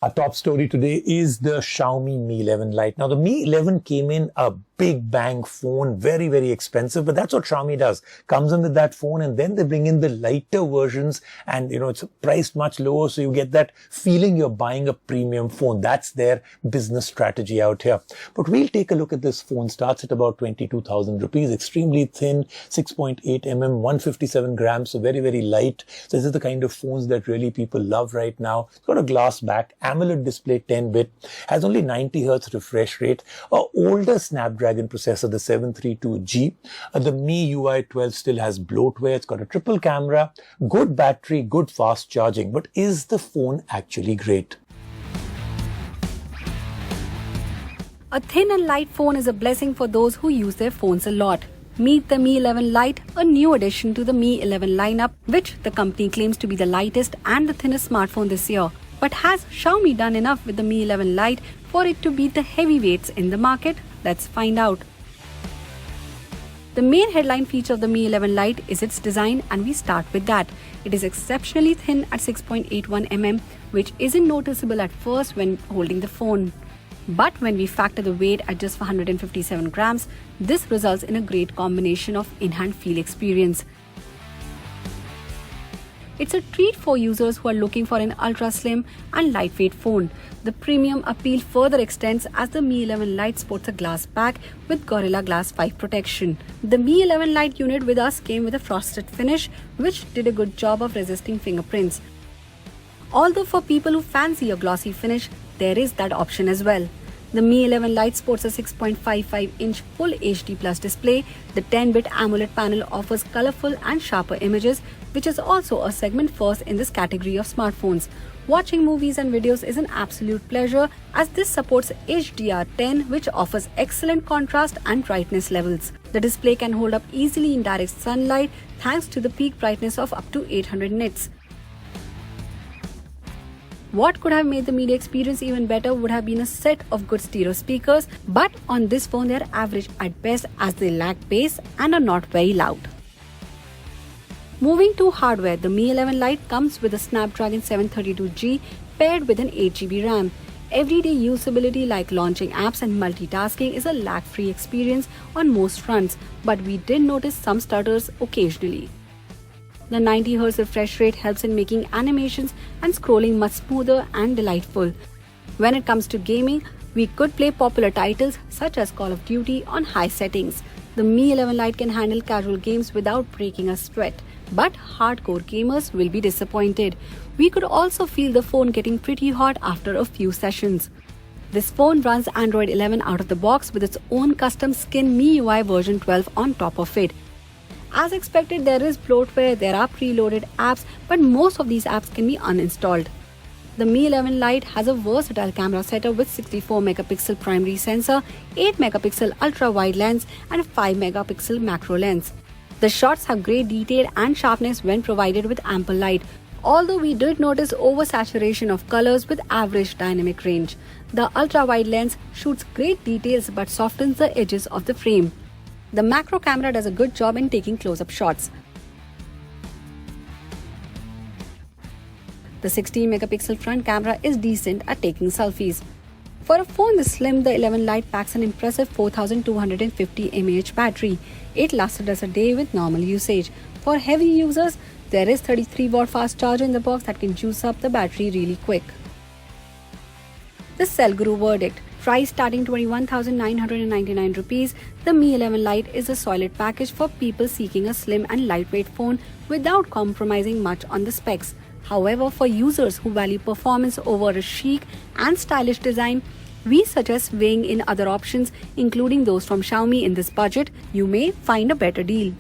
Our top story today is the Xiaomi Mi 11 Lite. Now, the Mi 11 came in a big bang phone, very, very expensive, but that's what Xiaomi does. Comes in with that phone and then they bring in the lighter versions and, it's priced much lower. So you get that feeling you're buying a premium phone. That's their business strategy out here. But we'll take a look at this phone. Starts at about 22,000 rupees, extremely thin, 6.8 mm, 157 grams, so very, very light. So this is the kind of phones that really people love right now. It's got a glass back, AMOLED display, 10-bit, has only 90 Hz refresh rate, a older Snapdragon processor, the 732G. The MIUI 12 still has bloatware. It's got a triple camera, good battery, good fast charging. But is the phone actually great? A thin and light phone is a blessing for those who use their phones a lot. Meet the Mi 11 Lite, a new addition to the Mi 11 lineup, which the company claims to be the lightest and the thinnest smartphone this year. But has Xiaomi done enough with the Mi 11 Lite for it to beat the heavyweights in the market? Let's find out. The main headline feature of the Mi 11 Lite is its design, and we start with that. It is exceptionally thin at 6.81 mm, which isn't noticeable at first when holding the phone. But when we factor the weight at just 157 grams, this results in a great combination of in-hand feel experience. It's a treat for users who are looking for an ultra-slim and lightweight phone. The premium appeal further extends as the Mi 11 Lite sports a glass back with Gorilla Glass 5 protection. The Mi 11 Lite unit with us came with a frosted finish, which did a good job of resisting fingerprints. Although for people who fancy a glossy finish, there is that option as well. The Mi 11 Lite sports a 6.55-inch Full HD Plus display. The 10-bit AMOLED panel offers colorful and sharper images, which is also a segment first in this category of smartphones. Watching movies and videos is an absolute pleasure as this supports HDR10, which offers excellent contrast and brightness levels. The display can hold up easily in direct sunlight thanks to the peak brightness of up to 800 nits. What could have made the media experience even better would have been a set of good stereo speakers, but on this phone they are average at best as they lack bass and are not very loud. Moving to hardware, the Mi 11 Lite comes with a Snapdragon 732G paired with an 8GB RAM. Everyday usability like launching apps and multitasking is a lag-free experience on most fronts, but we did notice some stutters occasionally. The 90 Hz refresh rate helps in making animations and scrolling much smoother and delightful. When it comes to gaming, we could play popular titles such as Call of Duty on high settings. The Mi 11 Lite can handle casual games without breaking a sweat, but hardcore gamers will be disappointed. We could also feel the phone getting pretty hot after a few sessions. This phone runs Android 11 out of the box with its own custom skin MIUI version 12 on top of it. As expected, there is bloatware, there are preloaded apps, but most of these apps can be uninstalled. The Mi 11 Lite has a versatile camera setup with 64 megapixel primary sensor, 8 megapixel ultra-wide lens and 5 megapixel macro lens. The shots have great detail and sharpness when provided with ample light, although we did notice oversaturation of colors with average dynamic range. The ultra-wide lens shoots great details but softens the edges of the frame. The macro camera does a good job in taking close-up shots. The 16 megapixel front camera is decent at taking selfies. For a phone this slim, the 11 Lite packs an impressive 4250 mAh battery. It lasted us a day with normal usage. For heavy users, there is 33-watt fast charger in the box that can juice up the battery really quick. The Cell Guru verdict. Price starting 21,999 rupees, the Mi 11 Lite is a solid package for people seeking a slim and lightweight phone without compromising much on the specs. However, for users who value performance over a chic and stylish design, we suggest weighing in other options, including those from Xiaomi in this budget. You may find a better deal.